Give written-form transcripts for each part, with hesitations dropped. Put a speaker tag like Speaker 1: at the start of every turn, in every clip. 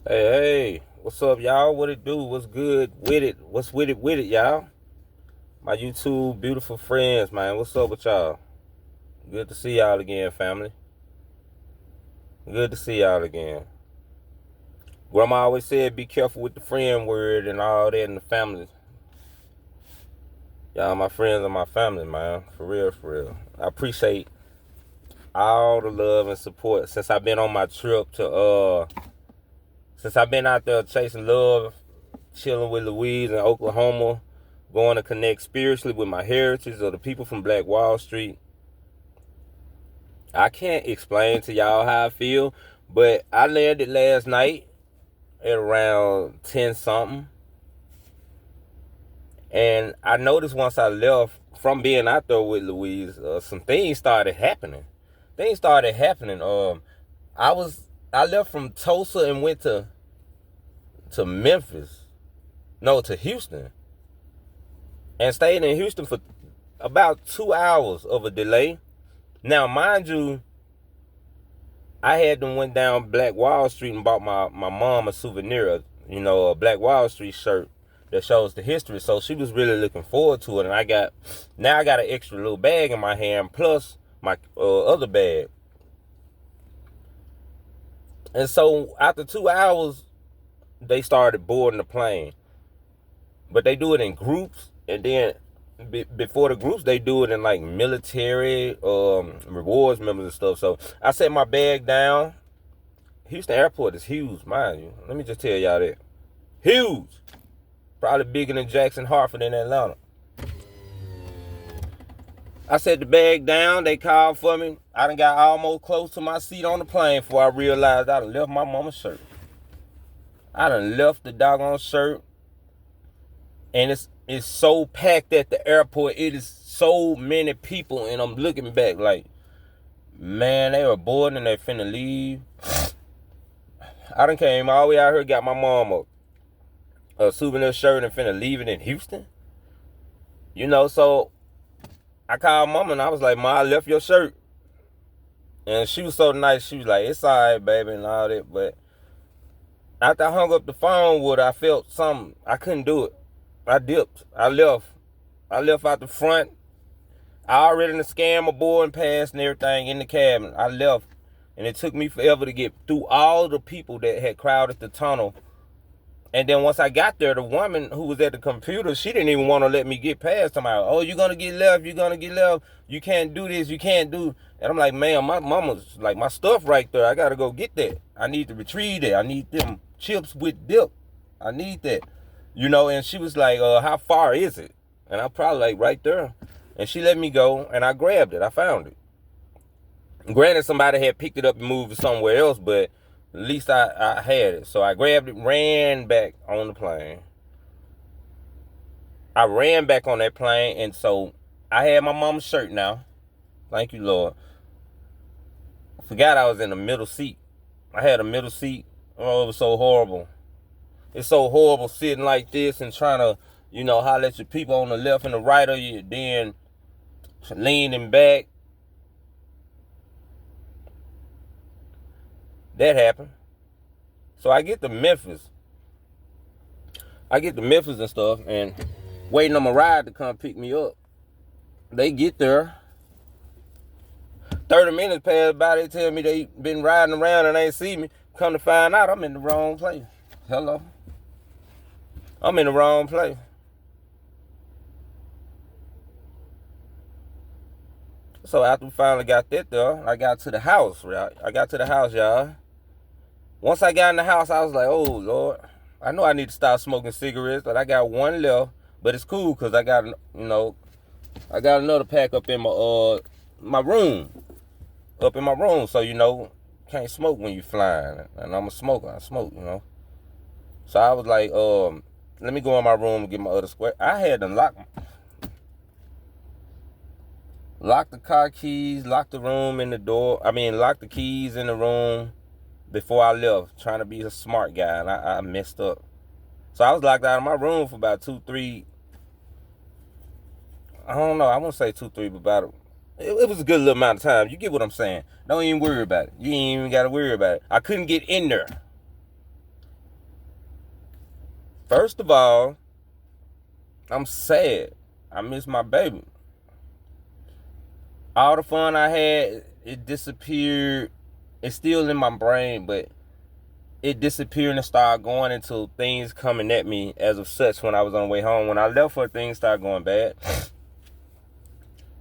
Speaker 1: Hey, what's up, y'all? What it do? What's good with it? What's with it, y'all? My YouTube beautiful friends, man. What's up with y'all? Good to see y'all again, family. Good to see y'all again. Grandma always said, be careful with the friend word and all that in the family. Y'all, my friends and my family, man. For real, for real. I appreciate all the love and support since I've been on my trip since I've been out there chasing love, chilling with Louise in Oklahoma, going to connect spiritually with my heritage of the people from Black Wall Street. I can't explain to y'all how I feel, but I landed last night at around 10 something. And I noticed once I left from being out there with Louise, some things started happening. Things started happening. I left from Tulsa and went to Memphis. No, to Houston. And stayed in Houston for about 2 hours of a delay. Now, mind you, I had them went down Black Wall Street and bought my mom a souvenir, a Black Wall Street shirt that shows the history. So she was really looking forward to it. And I got an extra little bag in my hand plus my other bag. And so after 2 hours, they started boarding the plane. But they do it in groups, and then before the groups, they do it in like military rewards members and stuff. So I set my bag down. Houston Airport is huge, mind you. Let me just tell y'all that. Huge. Probably bigger than Jackson, Hartford, and Atlanta. I set the bag down. They called for me. I done got almost close to my seat on the plane before I realized I done left my mama's shirt. I done left the doggone shirt. And it's so packed at the airport. It is so many people. And I'm looking back like, man, they were boarding and they finna leave. I done came all the way out here, got my mom a souvenir shirt and finna leave it in Houston. So I called mama and I was like, Ma, I left your shirt. And she was so nice. She was like, it's all right, baby, and all that. But after I hung up the phone with her, I felt something. I couldn't do it. I dipped. I left. I left out the front. I already done scanned my boarding pass and everything in the cabin. I left. And it took me forever to get through all the people that had crowded the tunnel. And then once I got there, the woman who was at the computer, she didn't even want to let me get past somebody. Oh, you're going to get left. You're going to get left. You can't do this. You can't do. And I'm like, man, my mama's like my stuff right there. I got to go get that. I need to retrieve that. I need them chips with dip. I need that. And she was like, how far is it? And I'm probably like right there. And she let me go and I grabbed it. I found it. Granted, somebody had picked it up and moved it somewhere else, but at least I had it. So I grabbed it, ran back on the plane. I ran back on that plane, and so I had my mama's shirt now. Thank you, Lord. I forgot I was in the middle seat. I had a middle seat. Oh, it was so horrible. It's so horrible sitting like this and trying to, holler at your people on the left and the right of you, then leaning back. That happened. So I get to Memphis. And stuff and waiting on my ride to come pick me up. They get there. 30 minutes pass by. They tell me they been riding around and ain't see me. Come to find out, I'm in the wrong place. Hello. I'm in the wrong place. So after we finally got that there, I got to the house, right? Y'all. Once I got in the house, I was like, oh, Lord. I know I need to stop smoking cigarettes, but I got one left. But it's cool because I got another pack up in my room. Up in my room. So, can't smoke when you flying. And I'm a smoker. I smoke, So I was like, let me go in my room and get my other square. I had to lock the car keys, lock the room in the door. Lock the keys in the room before I left, trying to be a smart guy, and I messed up. So I was locked out of my room for about 2-3. I don't know. I won't say 2-3, but about it was a good little amount of time. You get what I'm saying? Don't even worry about it. You ain't even got to worry about it. I couldn't get in there. First of all, I'm sad. I miss my baby. All the fun I had, it disappeared. It's still in my brain, but it disappeared and started going into things coming at me as of such when I was on the way home. When I left her, things started going bad.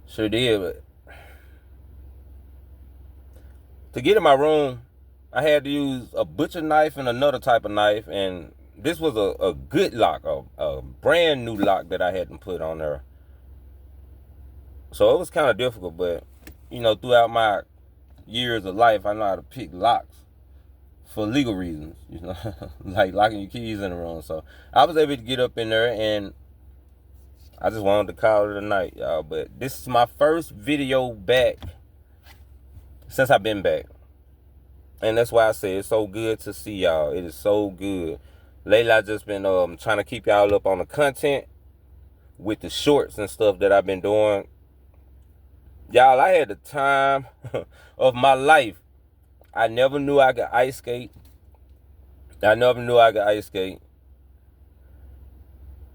Speaker 1: Sure did, but to get in my room, I had to use a butcher knife and another type of knife, and this was a good lock, a brand new lock that I hadn't put on there. So it was kind of difficult, but throughout my years of life, I know how to pick locks for legal reasons, like locking your keys in the room. So I was able to get up in there, and I just wanted to call it a night, y'all. But this is my first video back since I've been back. And that's why I say it's so good to see y'all. It is so good. Lately, I've just been trying to keep y'all up on the content with the shorts and stuff that I've been doing. Y'all, I had the time of my life. I never knew I could ice skate.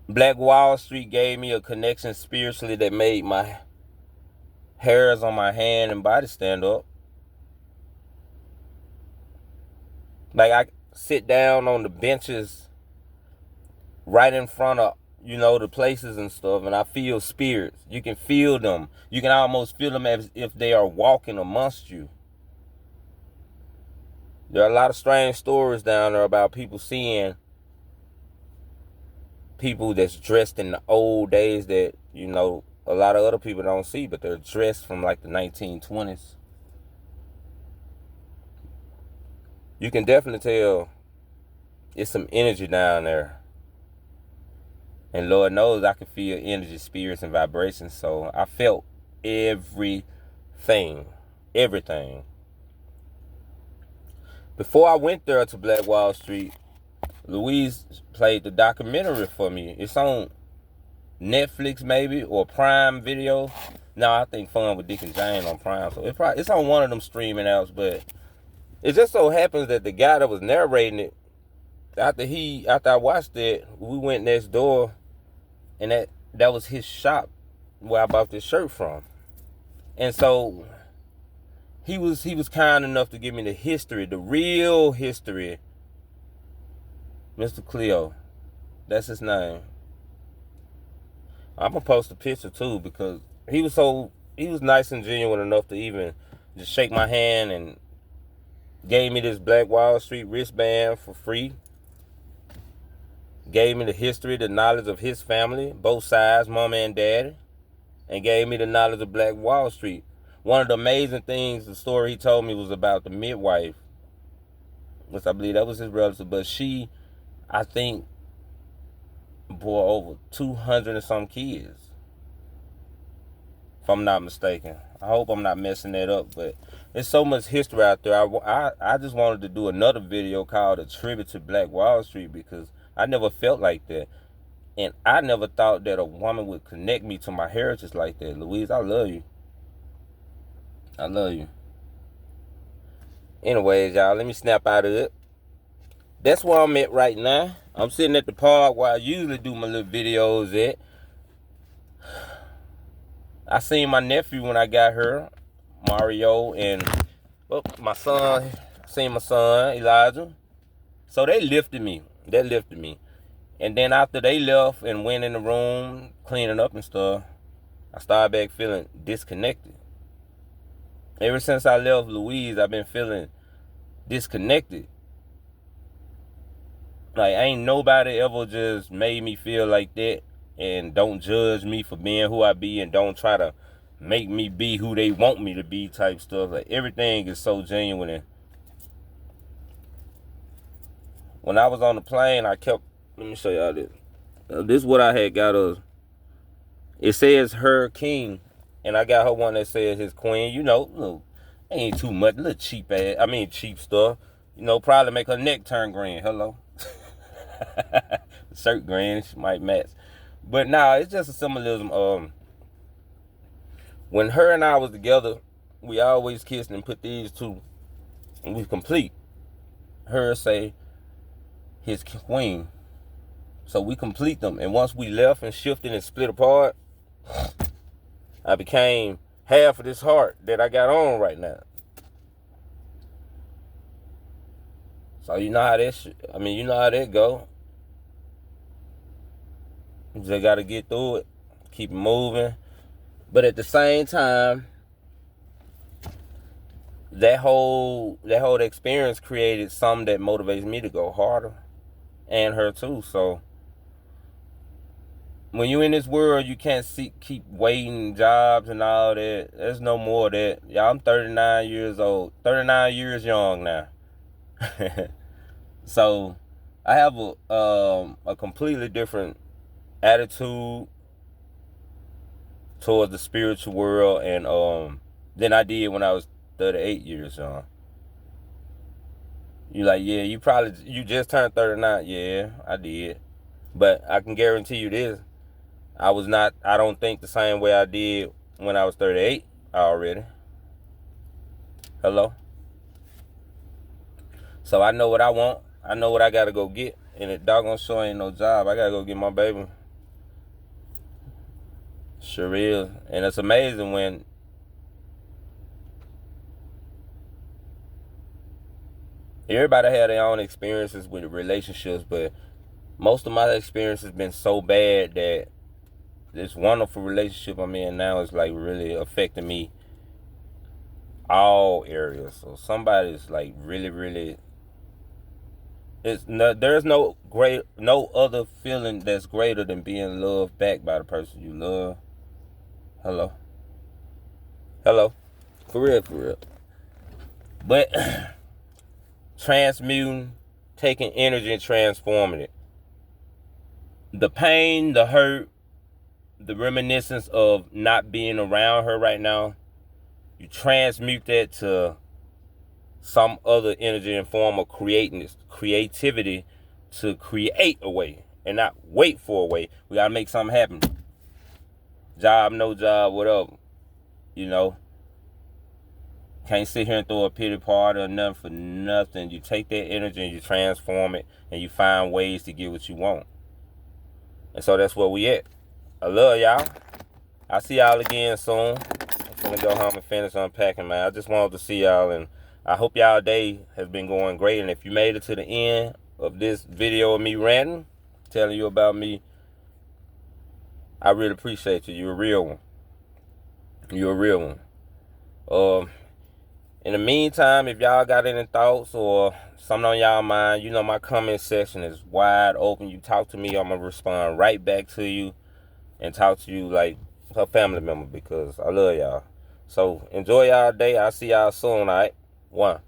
Speaker 1: Black Wall Street gave me a connection spiritually that made my hairs on my hand and body stand up. Like, I sit down on the benches right in front of, the places and stuff, and I feel spirits. You can feel them. You can almost feel them as if they are walking amongst you. There are a lot of strange stories down there about people seeing people that's dressed in the old days that, a lot of other people don't see, but they're dressed from like the 1920s. You can definitely tell it's some energy down there. And Lord knows I can feel energy, spirits, and vibrations. So I felt everything. Before I went there to Black Wall Street, Louise played the documentary for me. It's on Netflix maybe, or Prime Video. No, I think Fun with Dick and Jane on Prime. So it's on one of them streaming apps. But it just so happens that the guy that was narrating it, after I watched it, we went next door, and that was his shop where I bought this shirt from. And so he was kind enough to give me the history, the real history. Mr. Cleo, that's his name. I'm gonna post a picture too, because he was nice and genuine enough to even just shake my hand and gave me this Black Wall Street wristband for free. Gave me the history, the knowledge of his family, both sides, mama and daddy, and gave me the knowledge of Black Wall Street. One of the amazing things, the story he told me, was about the midwife, which I believe that was his relative, but she, I think, bore over 200 and some kids, if I'm not mistaken. I hope I'm not messing that up, but there's so much history out there. I just wanted to do another video called A Tribute to Black Wall Street, because I never felt like that. And I never thought that a woman would connect me to my heritage like that. Louise, I love you. I love you. Anyways, y'all, let me snap out of it. That's where I'm at right now. I'm sitting at the park where I usually do my little videos at. I seen my nephew when I got here, Mario, and my son. I seen my son, Elijah. So they lifted me. And then after they left and went in the room cleaning up and stuff, I started back feeling disconnected. Ever since I left Louise, I've been feeling disconnected. Like, ain't nobody ever just made me feel like that, and don't judge me for being who I be, and don't try to make me be who they want me to be type stuff. Like, everything is so genuine. And when I was on the plane, let me show y'all this. This is what I had got us. It says her king, and I got her one that says his queen. Ain't too much, little cheap stuff. Probably make her neck turn green. Hello. Shirt green, she might match. But nah, it's just a symbolism. When her and I was together, we always kissed and put these two, and we complete. Her say his queen. So we complete them. And once we left and shifted and split apart, I became half of this heart that I got on right now. So you know how you know how that go. You just got to get through it. Keep moving. But at the same time, that whole experience created something that motivates me to go harder, and her too. So when you in this world, you can't keep waiting jobs and all that. There's no more of that. Yeah, I'm 39 years old, 39 years young now. So I have a completely different attitude towards the spiritual world and than I did when I was 38 years young. You like, yeah, you just turned 39. Yeah, I did. But I can guarantee you this. I don't think the same way I did when I was 38 already. Hello? So I know what I want. I know what I gotta go get. And it doggone sure ain't no job. I gotta go get my baby. Sure is. And it's amazing when everybody had their own experiences with relationships, but most of my experience has been so bad that this wonderful relationship I'm in now is like really affecting me all areas. So somebody's like really there's no other feeling that's greater than being loved back by the person you love. Hello. For real. But transmuting, taking energy and transforming it. The pain, the hurt, the reminiscence of not being around her right now, you transmute that to some other energy and form of creativity to create a way and not wait for a way. We gotta make something happen. Job, no job, whatever. You know, can't sit here and throw a pity party or nothing for nothing. You take that energy and you transform it and you find ways to get what you want. And so that's where we at. I love y'all. I'll see y'all again soon. I'm gonna go home and finish unpacking, man. I just wanted to see y'all, and I hope y'all day has been going great. And if you made it to the end of this video of me ranting, telling you about me, I really appreciate you. You're a real one. You're a real one. In the meantime, if y'all got any thoughts or something on y'all mind, you know my comment section is wide open. You talk to me, I'm gonna respond right back to you and talk to you like a family member because I love y'all. So enjoy y'all day. I'll see y'all soon, all right? One.